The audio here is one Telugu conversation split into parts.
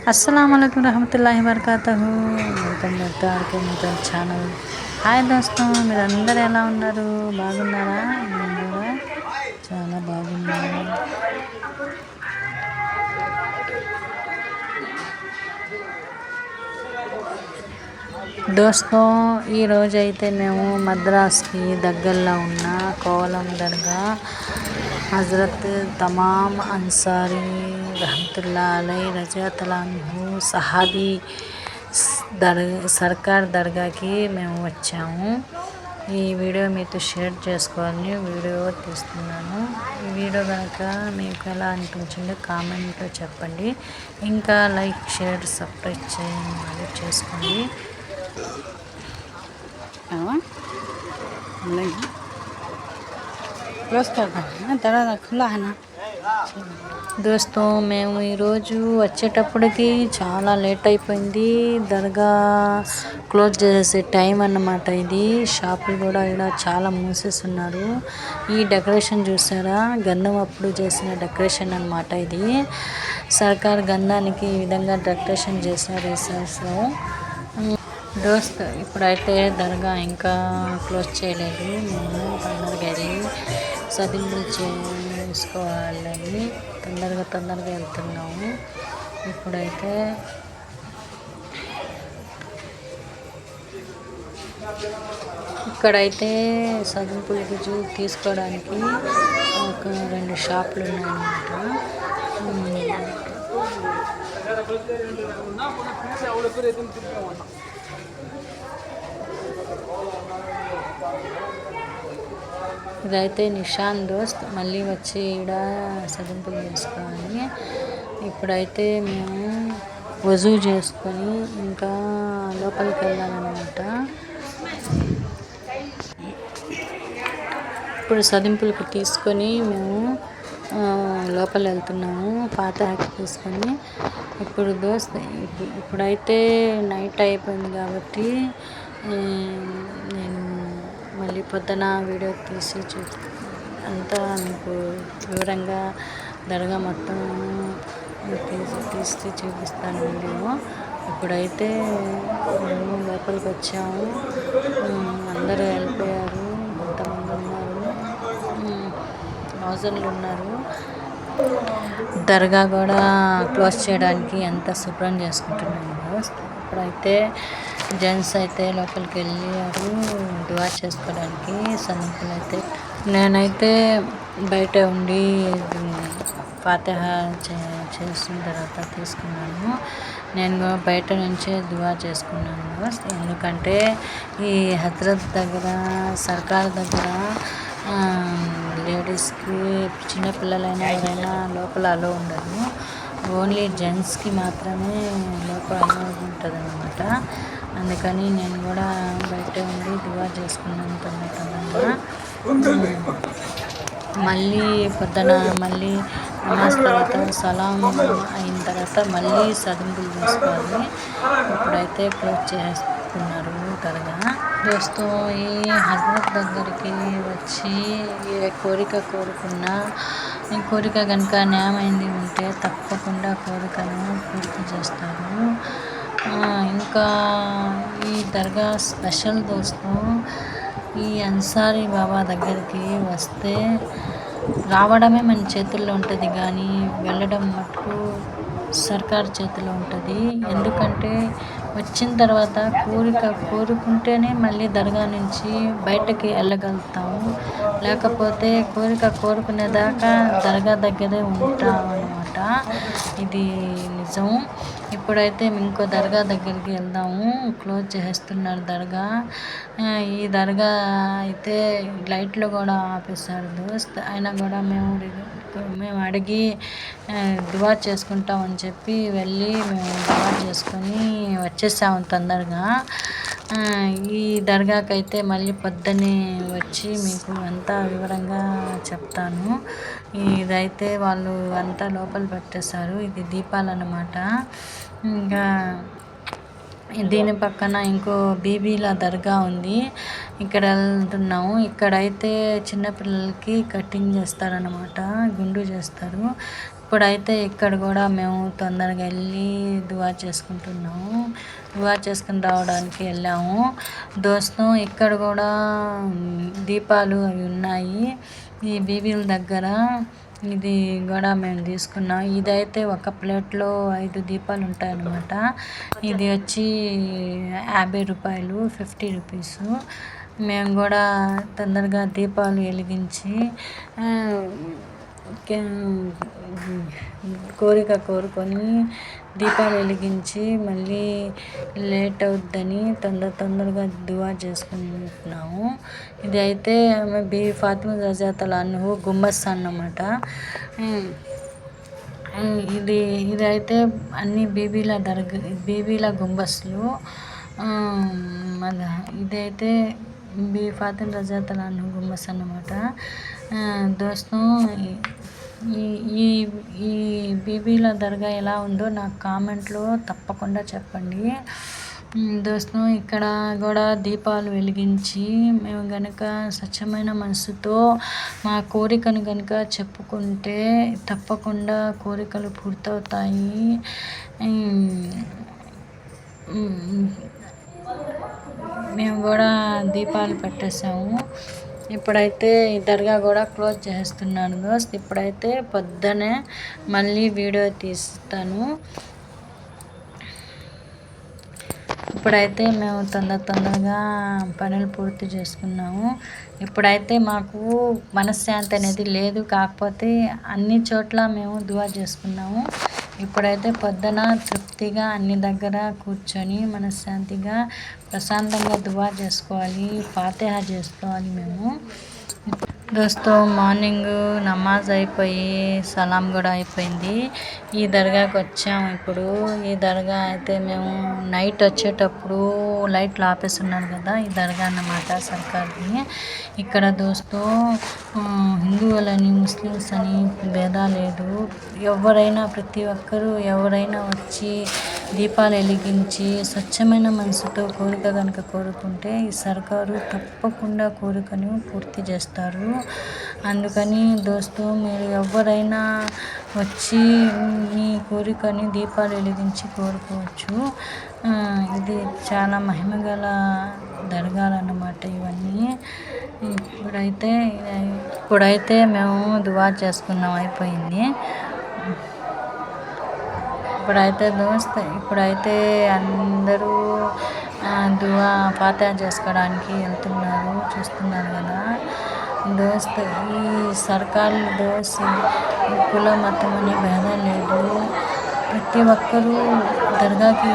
अस्सलामुअलैकुम रहमतुल्लाहि वबरकातुहू। Welcome back to RK mobile channel. Hi దోస్తం, మీరు అందరు ఎలా ఉన్నారు? బాగున్నారా? నేను కూడా చాలా బాగున్నాను. దోస్తం, ఈరోజైతే మేము మద్రాస్కి దగ్గరలో ఉన్న కోవలం దర్గా హజరత్ తమామ్ అన్సారీ रहमतुल्लाह अलैह रज़ियल्लाहु अन्हु సహాబీ సర్కార్ దర్గాకి మేము వచ్చాము. ఈ వీడియో మీతో షేర్ చేసుకోవాలని వీడియో తీస్తున్నాను. ఈ వీడియో కనుక మీకు ఎలా అనిపించిందో కామెంట్లో చెప్పండి. ఇంకా లైక్, షేర్, సబ్స్క్రైబ్ చేసుకోండి. దోస్తం, మేము ఈరోజు వచ్చేటప్పటికి చాలా లేట్ అయిపోయింది. దర్గా క్లోజ్ చేసే టైం అన్నమాట ఇది. షాపులు కూడా ఇక్కడ చాలా మూసేస్తున్నారు. ఈ డెకరేషన్ చూసారా? గంధం అప్పుడు చేసిన డెకరేషన్ అన్నమాట ఇది. సర్కార్ గంధానికి ఈ విధంగా డెకరేషన్ చేశారు. దోస్త్, ఇప్పుడైతే దర్గా ఇంకా క్లోజ్ చేయలేదు. మేము తొందరగా వెళ్ళి సదింపులు చేసుకోవాలని తొందరగా వెళ్తున్నాము. ఇక్కడైతే సదింపులు తీసుకోవడానికి ఒక 2 షాపులు ఉన్నాయన్నమాట. ఇదైతే నిషాన్ దోస్త్. మళ్ళీ వచ్చి ఈడ సదింపులు చేసుకోవాలి. ఇప్పుడైతే మేము వజూ చేసుకొని ఇంకా లోపలికి వెళ్ళాలన్నమాట. ఇప్పుడు సదింపులకి తీసుకొని మేము లోపల వెళ్తున్నాము. ఫాతిహా తీసుకొని. ఇప్పుడు దోస్త్, ఇప్పుడైతే నైట్ అయిపోయింది కాబట్టి నేను మళ్ళీ పొద్దున వీడియో తీసి అంతా మీకు వివరంగా దర్గా మొత్తం తీసి చూపిస్తాను వీడియో. ఇప్పుడైతే మేము లోపలికి వచ్చాము. అందరూ వెళ్ళిపోయారు. కొంతమంది ఉన్నారు, మౌజన్లు ఉన్నారు. దర్గా కూడా క్లోజ్ చేయడానికి అంతా శుభ్రం చేసుకుంటున్నాము. ఇప్పుడైతే జెంట్స్ అయితే లోపలికి వెళ్ళారు దువా చేసుకోవడానికి. సన్నిపులు అయితే నేనైతే బయట ఉండి ఫాతిహా చేసిన తర్వాత తీసుకున్నాను. నేను బయట నుంచే దువా చేసుకున్నాను. ఎందుకంటే ఈ హజ్రత్ దగ్గర, సర్కార్ దగ్గర లేడీస్కి, చిన్నపిల్లలైనా ఎవరైనా లోపల అలో ఉండదు. ఓన్లీ జెంట్స్కి మాత్రమే లోపల అలో ఉంటుంది అన్నమాట. అందుకని నేను కూడా బయట ఉండి దువా చేసుకున్నాను తొందరగా. మళ్ళీ పొద్దున మళ్ళీ నమాజ్ తర్వాత సలాం అయిన తర్వాత మళ్ళీ సదింపులు తీసుకోవాలి. ఇప్పుడైతే క్లోజ్ చేస్తున్నారు దర్గా. దోస్తం, ఈ హజ్రత్ దగ్గరికి వచ్చి ఏ కోరిక కోరుకున్నా, ఈ కోరిక కనుక న్యాయమైంది ఉంటే తప్పకుండా కోరికను పూర్తి చేస్తారు. ఇంకా ఈ దర్గా స్పెషల్ దోస్తం, ఈ అన్సారీ బాబా దగ్గరికి వస్తే రావడమే మన చేతుల్లో ఉంటుంది, కానీ వెళ్ళడం మటుకు సర్కార్ చేతిలో ఉంటుంది. ఎందుకంటే వచ్చిన తర్వాత కోరిక కోరుకుంటేనే మళ్ళీ దర్గా నుంచి బయటకి వెళ్ళగలుగుతాము. లేకపోతే కోరిక కోరుకునేదాకా దర్గా దగ్గరే ఉంటాం అన్నమాట. ఇది నిజం. ఇప్పుడైతే ఇంకో దర్గా దగ్గరికి వెళ్దాము. క్లోజ్ చేస్తున్నారు దర్గా. ఈ దర్గా అయితే లైట్లు కూడా ఆపేశారు దోస్త్. అయినా కూడా మేము అడిగి దువా చేసుకుంటామని చెప్పి వెళ్ళి మేము దువా చేసుకొని వచ్చేసాము తొందరగా. ఈ దర్గాకి అయితే మళ్ళీ పొద్దున్నే వచ్చి మీకు అంతా వివరంగా చెప్తాను. ఇదైతే వాళ్ళు అంతా లోపల పెట్టేశారు. ఇది దీపాలు అన్నమాట. ఇంకా దీని పక్కన ఇంకో బీబీల దర్గా ఉంది. ఇక్కడ వెళ్తున్నాము. ఇక్కడైతే చిన్నపిల్లలకి కటింగ్ చేస్తారనమాట, గుండు చేస్తారు. ఇప్పుడైతే ఇక్కడ కూడా మేము తొందరగా వెళ్ళి దువా చేసుకుంటున్నాము. దువా చేసుకుని రావడానికి వెళ్ళాము దోస్తం. ఇక్కడ కూడా దీపాలు అవి ఉన్నాయి ఈ బీబీల దగ్గర. ఇది కూడా మేము తీసుకున్నాం. ఇదైతే ఒక ప్లేట్లో 5 దీపాలు ఉంటాయన్నమాట. ఇది వచ్చి 50 రూపాయలు, 50 రూపీస్. మేము కూడా తొందరగా దీపాలు వెలిగించి కోరిక కోరుకొని దీపాలు వెలిగించి మళ్ళీ లేట్ అవుద్దని తొందరగా దువా చేసుకుంటున్నాము. ఇది అయితే ఆమె ఫాతిమా రజియల్లాహు అన్హా గుంబస్ అన్నమాట. ఇదైతే అన్ని బీబీల గుంబస్లు. ఇదైతే ఫాతిమా రజియల్లాహు అన్హా గుంబస్ అన్నమాట. దోస్తం ఈ బీబీల దర్గా ఎలా ఉందో నాకు కామెంట్లో తప్పకుండా చెప్పండి దోస్తం. ఇక్కడ కూడా దీపాలు వెలిగించి మేము గనక స్వచ్ఛమైన మనసుతో మా కోరికను గనక చెప్పుకుంటే తప్పకుండా కోరికలు పూర్తవుతాయి. మేము కూడా దీపాలు పెట్టేసాము. ఇప్పుడైతే ఈ దర్గా కూడా క్లోజ్ చేస్తున్నాను దోస్త్. ఇప్పుడైతే పొద్దునే మళ్ళీ వీడియో తీస్తాను. ఇప్పుడైతే మేము తొందరగా పనులు పూర్తి చేసుకున్నాము. ఇప్పుడైతే మాకు మనశ్శాంతి అనేది లేదు, కాకపోతే అన్ని చోట్ల మేము దువా చేసుకున్నాము. ఇప్పుడైతే పొద్దున తృప్తిగా అన్ని దగ్గర కూర్చొని మనశ్శాంతిగా ప్రశాంతంగా దువా చేసుకోవాలి, ఫాతిహా చేసుకోవాలి మేము దోస్తం. మార్నింగ్ నమాజ్ అయిపోయి సలాం కూడా అయిపోయింది. ఈ దర్గాకి వచ్చాము ఇప్పుడు. ఈ దర్గా అయితే మేము నైట్ వచ్చేటప్పుడు లైట్లు ఆపేస్తున్నారు కదా, ఈ దర్గా అన్నమాట సర్కార్ది. ఇక్కడ దోస్తం హిందువులని ముస్లిమ్స్ అని భేదా లేదు. ఎవరైనా ప్రతి ఒక్కరూ ఎవరైనా వచ్చి దీపాలు వెలిగించి స్వచ్ఛమైన మనసుతో కోరిక కనుక కోరుకుంటే ఈ సర్కారు తప్పకుండా కోరికను పూర్తి చేస్తారు. అందుకని దోస్తం మీరు ఎవరైనా వచ్చి మీ కోరికని దీపాలు వెలిగించి కోరుకోవచ్చు. ఇది చాలా మహిమగల దర్గాలు అన్నమాట ఇవన్నీ. ఇప్పుడైతే మేము దువా చేసుకున్నాం, అయిపోయింది. ఇప్పుడైతే అందరూ దువా ఫాతిహా చేసుకోవడానికి వెళ్తున్నారు, చూస్తున్నారు కదా దోస్త్. ఈ సర్కార్లు కుల మతం అనే భేదం లేదు. ప్రతి ఒక్కరూ దర్గాకి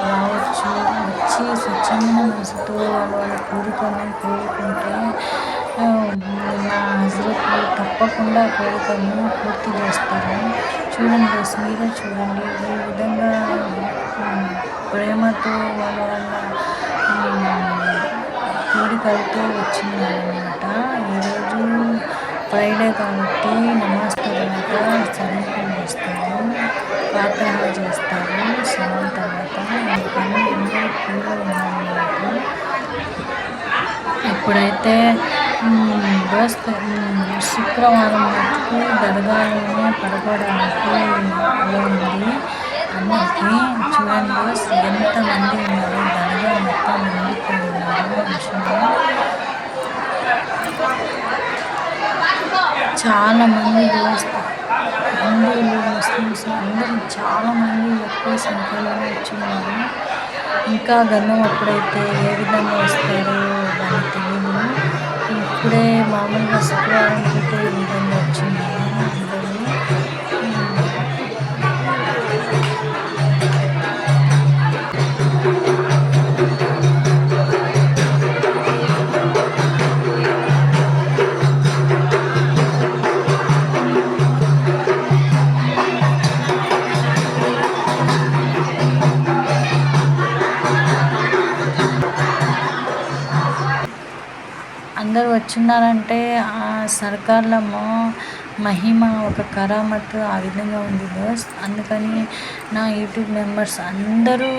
రావచ్చు. వచ్చి స్వచ్ఛమైన మనసుతో వాళ్ళ కోరికను కోరుకుంటే మా హజరత్లు తప్పకుండా కోరికను పూర్తి చేస్తారు. చూడండి దోస్త్, మీరే చూడండి ఈ విధంగా ప్రేమతో వాళ్ళ కోరికలతో వచ్చిందన్నమాట. ఈరోజు ఫ్రైడే కాబట్టి నమాజ్ తర్వాత చదువుకుని చేస్తారు, ఫాతిహా చేస్తారు సలాం తర్వాత. అందుకని ఎన్నో పిల్లలు ఉన్నారన్నమాట. ఇప్పుడైతే దోస్త్ శుక్రవారం మటుకు దర్గాలోనే పడుకోవడానికి అలా ఉంది అందరికీ. చూడండి దోస్త్ ఎంతమంది ఉన్నారు, దర్గా మొత్తం నిండిపోయి ఉన్నారు మనుషులు. చాలామంది దోస్త్ హిందువులు ముస్లిమ్స్ అందరూ చాలామంది ఎక్కువ సంఖ్యలోనే వచ్చిన్నారు. ఇంకా గన్నం అప్పుడైతే ఏ విధంగా వస్తారో దానికి తెలియదు. ఇప్పుడే మామూలుగా శుక్రవారం అయితే ఈ విధంగా వచ్చింది అందరూ. అందరూ వచ్చిన్నారంటే ఆ సర్కార్ల మహిమ ఒక కరామత్ ఆ విధంగా ఉంది దోస్త్. అందుకని నా యూట్యూబ్ మెంబర్స్ అందరూ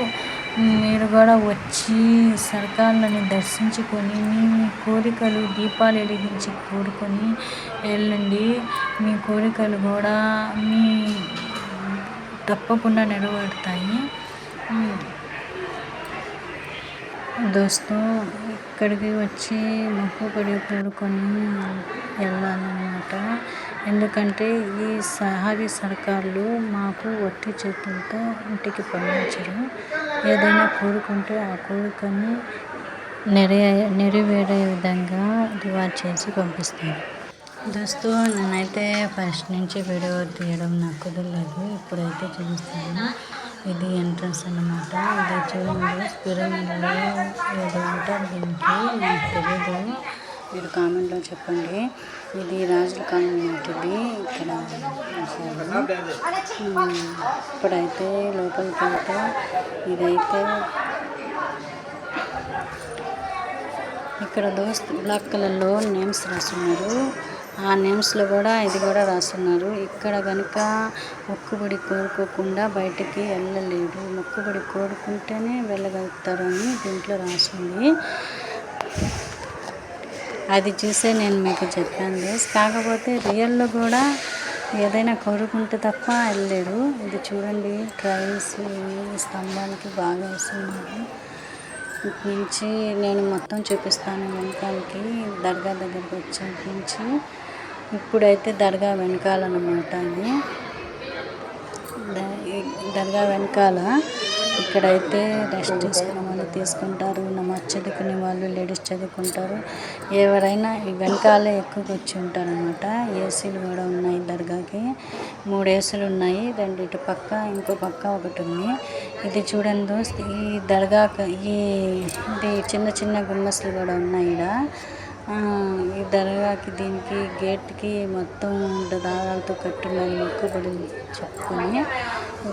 మీరు కూడా వచ్చి సర్కార్లని దర్శించుకొని మీ కోరికలు దీపాలు వెలిగించి కోరుకొని వెళ్ళండి. మీ కోరికలు కూడా తప్పకుండా నెరవేరుతాయి. దోస్తు ఇక్కడికి వచ్చి మొక్కుబడి కోరుకొని వెళ్ళాలన్నమాట. ఎందుకంటే ఈ సహారీ సర్కార్లు మాకు ఒట్టి చేతులతో ఇంటికి పంపించరు. ఏదైనా కోరుకుంటే ఆ కోరికని నెరవేరే విధంగా రివార్డ్ చేసి పంపిస్తారు. దోస్తు నేనైతే ఫస్ట్ నుంచి వీడియో తీయడం నాకు కుదరలేదు. ఇప్పుడైతే చూపిస్తాను. ఇది ఎంట్రన్స్ అన్నమాట. ఇది చూడండి, పిరమిడ్లో ఏదో అంటారు దీనికి, నాకు తెలీదు. మీరు కామెంట్లో చెప్పండి. ఇది రాజుల కాలం నాటిది. ఇక్కడ ఇప్పుడైతే లోపలికి వెళ్తే ఇదైతే ఇక్కడ బ్లాక్ కలర్లో నేమ్స్ రాస్తున్నారు. ఆ నేమ్స్లో కూడా ఇది కూడా రాస్తున్నారు. ఇక్కడ కనుక మొక్కుబడి కోరుకోకుండా బయటికి వెళ్ళలేడు. మొక్కుబడి కోరుకుంటేనే వెళ్ళగలుగుతారు అని దీంట్లో రాసింది. అది చూసే నేను మీకు చెప్పాను. కాకపోతే రియల్లో కూడా ఏదైనా కోరుకుంటే తప్ప వెళ్ళలేడు. ఇది చూడండి, ట్రైన్స్ స్తంభానికి బాగా వేస్తున్నారు. ఇటు నుంచి నేను మొత్తం చూపిస్తాను వెనకాలకి. దర్గా దగ్గరికి వచ్చేటి నుంచి ఇప్పుడైతే దర్గా వెనకాలన్నమాట. ఇది దర్గా వెనకాల. ఇక్కడైతే రెస్ట్ తీసుకునే వాళ్ళు తీసుకుంటారు, నమాజ్ చదువుకునే వాళ్ళు లేడీస్ చదువుకుంటారు. ఎవరైనా ఈ వెనకాలే ఎక్కువ వచ్చి ఉంటారనమాట. ఏసీలు కూడా ఉన్నాయి దర్గాకి. 3 ఏసీలు ఉన్నాయి. 2 ఇటు పక్క, ఇంకో పక్క ఒకటి ఉంది. ఇది చూడండి దోస్త్, ఈ దర్గాకి ఇది చిన్న చిన్న గుమ్మస్లు కూడా ఉన్నాయి ఈడ. ఈ దర్గాకి దీనికి గేట్కి మొత్తం దారాలతో కట్టున్నారు మొక్కుబడి చెప్పుకొని.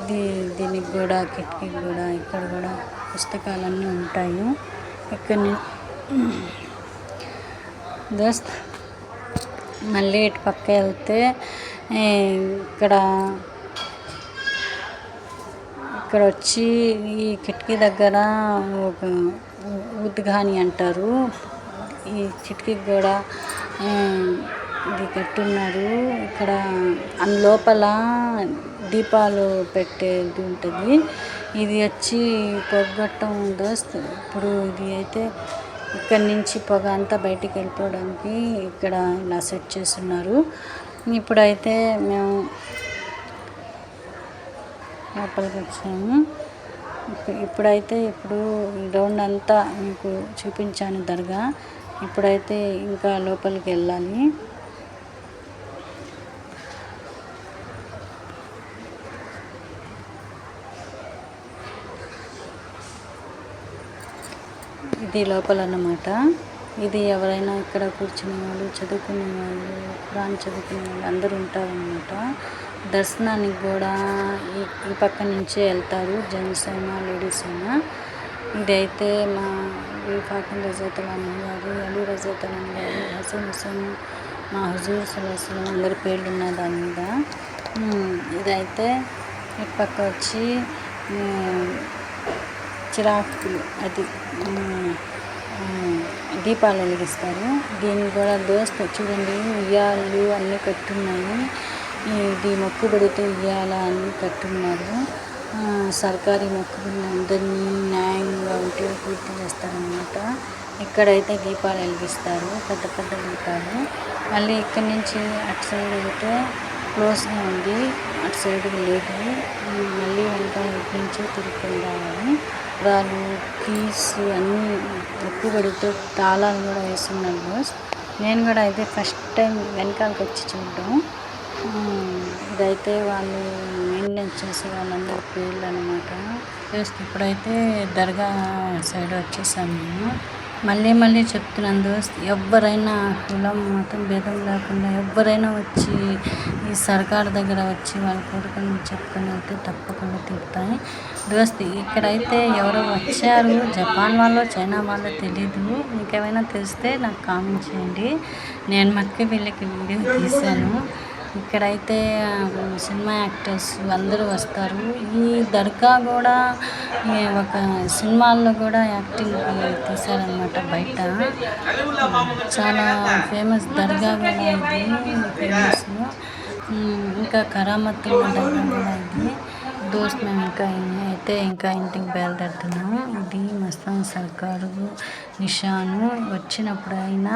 దీనికి కూడా కిటికీకి కూడా ఇక్కడ కూడా పుస్తకాలన్నీ ఉంటాయి. ఇక్కడ దోస్త్ మళ్ళీ ఇటు పక్క వెళ్తే ఇక్కడ వచ్చి ఈ కిటికీ దగ్గర ఒక ఉద్గాని అంటారు. ఈ కిటికీకి కూడా ఇది కట్టున్నారు. ఇక్కడ లోపల దీపాలు పెట్టేది ఉంటుంది. ఇది వచ్చి పొగగొట్టం దోస్త్. ఇప్పుడు ఇది అయితే ఇక్కడి నుంచి పొగ అంతా బయటికి వెళ్ళిపోవడానికి ఇక్కడ ఇలా సెట్ చేస్తున్నారు. ఇప్పుడైతే మేము లోపలికి వచ్చాము. ఇప్పుడు రౌండ్ అంతా మీకు చూపించాను దర్గా. ఇప్పుడైతే ఇంకా లోపలికి వెళ్ళాలి. ఇది లోపల అన్నమాట. ఇది ఎవరైనా ఇక్కడ కూర్చునే వాళ్ళు, చదువుకునే వాళ్ళు, ఖురాన్ చదువుకునే వాళ్ళు అందరూ ఉంటారన్నమాట. దర్శనానికి కూడా ఈ పక్క నుంచే వెళ్తారు, జెంట్స్ అయినా లేడీస్ అయినా. ఇదైతే మా ఫాతిమా రజియల్లాహు గారు, అలీ రజియల్లాహు గారు, హసన్ హుసేన్, మా హుజూర్ సల్లల్లాహు అలైహి వసల్లం అందరి పేర్లు ఉన్నాయి దాని మీద. ఇదైతే ఇటు పక్క వచ్చి చిరాకులు, అది దీపాలు వెలిగిస్తారు. దీన్ని కూడా దోస్త్ చూడండి, ఉయ్యాలు అన్నీ కట్టున్నాయి. ఇది మొక్కుబడితో ఉయ్యాల అన్నీ కట్టున్నారు. సర్కారీ మొక్కుబడిని అందరినీ న్యాయంగా ఉంటే పూర్తి చేస్తారనమాట. ఇక్కడైతే దీపాలు వెలిగిస్తారు, పెద్ద పెద్ద దీపాలు. మళ్ళీ ఇక్కడి నుంచి అటు సైడ్ అయితే క్లోజ్గా ఉంది, అటు సైడ్ లేదు. మళ్ళీ ఇంకా ఇటు నుంచి తిరుగుతుంది రావాలి. రాళ్ళు, కీస్ అన్నీ మొక్కుబడితో తాళాలు కూడా వేస్తున్నారు బాస్. నేను కూడా అయితే ఫస్ట్ టైం వెనకాలకి వచ్చి చూడడం. ఇదైతే వాళ్ళు మెయింటెనెన్స్ చేసే వాళ్ళందరి పేర్లు అనమాట. ఇప్పుడైతే దర్గా సైడ్ వచ్చేసాము మేము. మళ్ళీ చెప్తున్నాను దోస్త్, ఎవరైనా కులం మతం భేదం లేకుండా ఎవరైనా వచ్చి ఈ సర్కార్ దగ్గర వచ్చి వాళ్ళ కోరికలను చెప్పుకొని వెళ్తే తప్పకుండా తీరుతాయి దోస్త్. ఇక్కడైతే ఎవరో వచ్చారు, జపాన్ వాళ్ళు, చైనా వాళ్ళు తెలీదు. ఇంకేమైనా తెలిస్తే నాకు కామెంట్ చేయండి. నేను మట్టుకు వీళ్ళకి వీడియో తీశాను. ఇక్కడైతే సినిమా యాక్టర్స్ అందరూ వస్తారు. ఈ దర్గా కూడా ఒక సినిమాల్లో కూడా యాక్టింగ్ తీశారనమాట బయట. చాలా ఫేమస్ దర్గా కూడా ఇది ఫేమస్. ఇంకా కరామత్తుల దర్గా కూడా ఇది. దోస్త్ మేము ఇంకా ఇంటికి బయలుదేరుతున్నాము. ఇది మస్తాన్ సర్కారు నిషాను. వచ్చినప్పుడైనా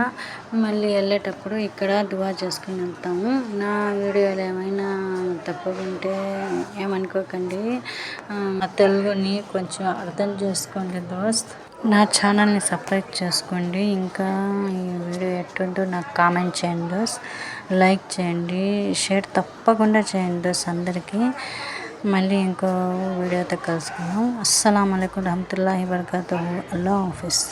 మళ్ళీ వెళ్ళేటప్పుడు ఇక్కడ దువా చేసుకుని వెళ్తాము. నా వీడియోలు ఏమైనా తప్పుకుంటే ఏమనుకోకండి. మా తెలుగుని కొంచెం అర్థం చేసుకోండి దోస్త్. నా ఛానల్ని సబ్స్క్రైబ్ చేసుకోండి. ఇంకా ఈ వీడియో ఎట్టుందో నాకు కామెంట్ చేయండి దోస్త్. లైక్ చేయండి, షేర్ తప్పకుండా చేయండి దోస్త్ అందరికీ. మళ్ళీ ఇంకో వీడియోతో కలుసుకుందాం. అస్సలాము అలైకుం రహమతుల్లాహి వబరకాతుహు. అల్లాహ్ హాఫిజ్.